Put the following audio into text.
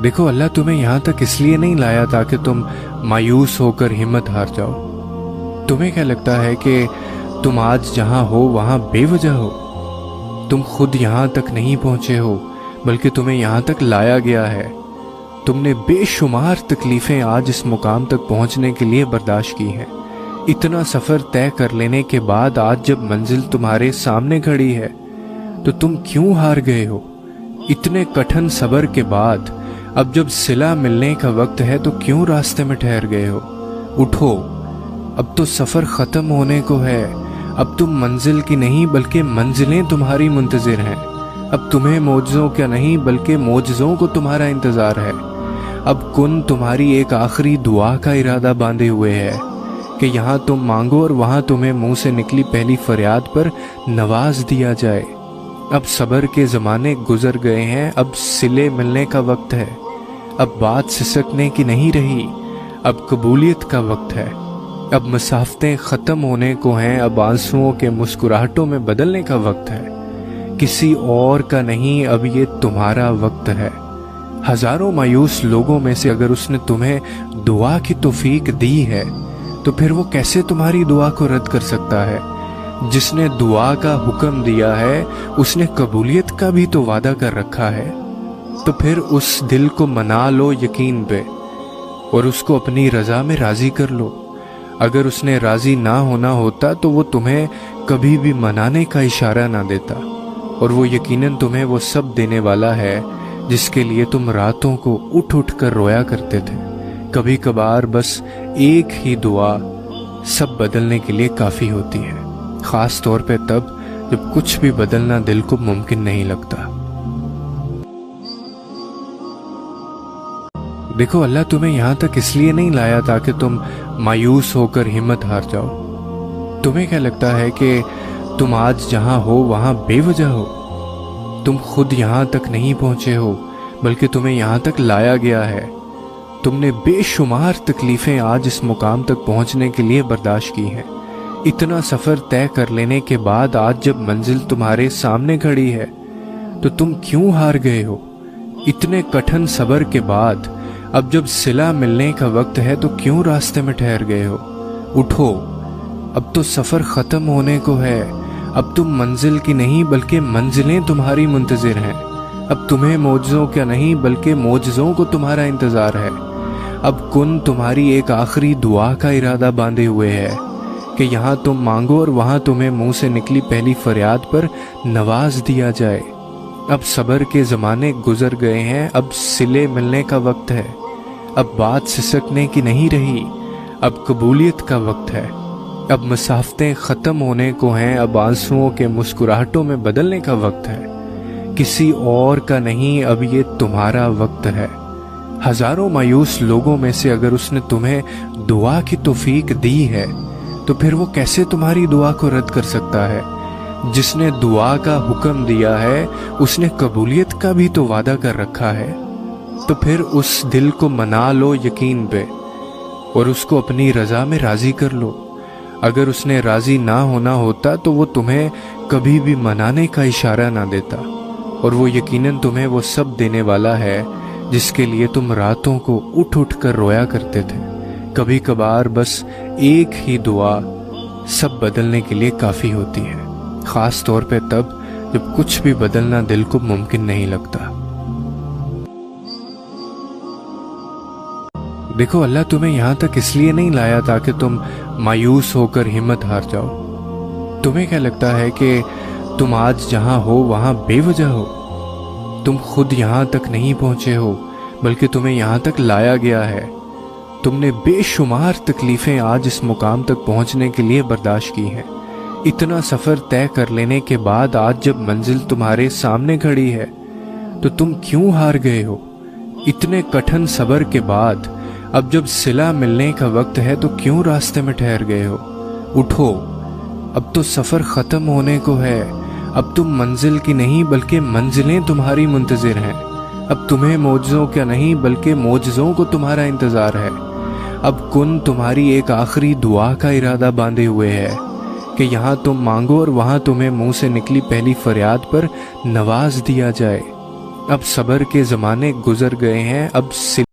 دیکھو اللہ تمہیں یہاں تک اس لیے نہیں لایا تاکہ تم مایوس ہو کر ہمت ہار جاؤ۔ تمہیں کیا لگتا ہے کہ تم آج جہاں ہو وہاں بے وجہ ہو؟ تم خود یہاں تک نہیں پہنچے ہو بلکہ تمہیں یہاں تک لایا گیا ہے۔ تم نے بے شمار تکلیفیں آج اس مقام تک پہنچنے کے لیے برداشت کی ہیں۔ اتنا سفر طے کر لینے کے بعد آج جب منزل تمہارے سامنے کھڑی ہے تو تم کیوں ہار گئے ہو؟ اتنے کٹھن صبر کے بعد اب جب صلہ ملنے کا وقت ہے تو کیوں راستے میں ٹھہر گئے ہو؟ اٹھو، اب تو سفر ختم ہونے کو ہے۔ اب تم منزل کی نہیں بلکہ منزلیں تمہاری منتظر ہیں۔ اب تمہیں معجزوں کا نہیں بلکہ معجزوں کو تمہارا انتظار ہے۔ اب کن تمہاری ایک آخری دعا کا ارادہ باندھے ہوئے ہے کہ یہاں تم مانگو اور وہاں تمہیں منہ سے نکلی پہلی فریاد پر نواز دیا جائے۔ اب صبر کے زمانے گزر گئے ہیں، اب صلے ملنے کا وقت ہے۔ اب بات سسکنے کی نہیں رہی، اب قبولیت کا وقت ہے۔ اب مسافتیں ختم ہونے کو ہیں، اب آنسوؤں کے مسکراہٹوں میں بدلنے کا وقت ہے۔ کسی اور کا نہیں، اب یہ تمہارا وقت ہے۔ ہزاروں مایوس لوگوں میں سے اگر اس نے تمہیں دعا کی توفیق دی ہے تو پھر وہ کیسے تمہاری دعا کو رد کر سکتا ہے؟ جس نے دعا کا حکم دیا ہے اس نے قبولیت کا بھی تو وعدہ کر رکھا ہے۔ تو پھر اس دل کو منا لو یقین پہ اور اس کو اپنی رضا میں راضی کر لو۔ اگر اس نے راضی نہ ہونا ہوتا تو وہ تمہیں کبھی بھی منانے کا اشارہ نہ دیتا، اور وہ یقیناً تمہیں وہ سب دینے والا ہے جس کے لیے تم راتوں کو اٹھ اٹھ کر رویا کرتے تھے۔ کبھی کبھار بس ایک ہی دعا سب بدلنے کے لیے کافی ہوتی ہے، خاص طور پہ تب جب کچھ بھی بدلنا دل کو ممکن نہیں لگتا۔ دیکھو اللہ تمہیں یہاں تک اس لیے نہیں لایا تاکہ تم مایوس ہو کر ہمت ہار جاؤ۔ تمہیں کیا لگتا ہے کہ تم آج جہاں ہو وہاں بے وجہ ہو؟ تم خود یہاں تک نہیں پہنچے ہو بلکہ تمہیں یہاں تک لایا گیا ہے۔ تم نے بے شمار تکلیفیں آج اس مقام تک پہنچنے کے لیے برداشت کی ہیں۔ اتنا سفر طے کر لینے کے بعد آج جب منزل تمہارے سامنے کھڑی ہے تو تم کیوں ہار گئے ہو؟ اتنے کٹھن صبر کے بعد اب جب صلہ ملنے کا وقت ہے تو کیوں راستے میں ٹھہر گئے ہو؟ اٹھو، اب تو سفر ختم ہونے کو ہے۔ اب تم منزل کی نہیں بلکہ منزلیں تمہاری منتظر ہیں۔ اب تمہیں معجزوں کا نہیں بلکہ معجزوں کو تمہارا انتظار ہے۔ اب کن تمہاری ایک آخری دعا کا ارادہ باندھے ہوئے ہے کہ یہاں تم مانگو اور وہاں تمہیں منہ سے نکلی پہلی فریاد پر نواز دیا جائے۔ اب صبر کے زمانے گزر گئے ہیں، اب صلے ملنے کا وقت ہے۔ اب بات سسکنے کی نہیں رہی، اب قبولیت کا وقت ہے۔ اب مسافتیں ختم ہونے کو ہیں، اب آنسوؤں کے مسکراہٹوں میں بدلنے کا وقت ہے۔ کسی اور کا نہیں، اب یہ تمہارا وقت ہے۔ ہزاروں مایوس لوگوں میں سے اگر اس نے تمہیں دعا کی توفیق دی ہے تو پھر وہ کیسے تمہاری دعا کو رد کر سکتا ہے؟ جس نے دعا کا حکم دیا ہے اس نے قبولیت کا بھی تو وعدہ کر رکھا ہے۔ تو پھر اس دل کو منا لو یقین پہ اور اس کو اپنی رضا میں راضی کر لو۔ اگر اس نے راضی نہ ہونا ہوتا تو وہ تمہیں کبھی بھی منانے کا اشارہ نہ دیتا، اور وہ یقیناً تمہیں وہ سب دینے والا ہے جس کے لیے تم راتوں کو اٹھ اٹھ کر رویا کرتے تھے۔ کبھی کبھار بس ایک ہی دعا سب بدلنے کے لیے کافی ہوتی ہے، خاص طور پہ تب جب کچھ بھی بدلنا دل کو ممکن نہیں لگتا۔ دیکھو اللہ تمہیں یہاں تک اس لیے نہیں لایا تاکہ تم مایوس ہو کر ہمت ہار جاؤ۔ تمہیں کیا لگتا ہے کہ تم آج جہاں ہو وہاں بے وجہ ہو؟ تم خود یہاں تک نہیں پہنچے ہو بلکہ تمہیں یہاں تک لایا گیا ہے۔ تم نے بے شمار تکلیفیں آج اس مقام تک پہنچنے کے لیے برداشت کی ہیں۔ اتنا سفر طے کر لینے کے بعد آج جب منزل تمہارے سامنے کھڑی ہے تو تم کیوں ہار گئے ہو؟ اتنے کٹھن صبر کے بعد اب جب صلہ ملنے کا وقت ہے تو کیوں راستے میں ٹھہر گئے ہو؟ اٹھو، اب تو سفر ختم ہونے کو ہے۔ اب تم منزل کی نہیں بلکہ منزلیں تمہاری منتظر ہیں۔ اب تمہیں معجزوں کا نہیں بلکہ معجزوں کو تمہارا انتظار ہے۔ اب کن تمہاری ایک آخری دعا کا ارادہ باندھے ہوئے ہے کہ یہاں تم مانگو اور وہاں تمہیں منہ سے نکلی پہلی فریاد پر نواز دیا جائے۔ اب صبر کے زمانے گزر گئے ہیں، اب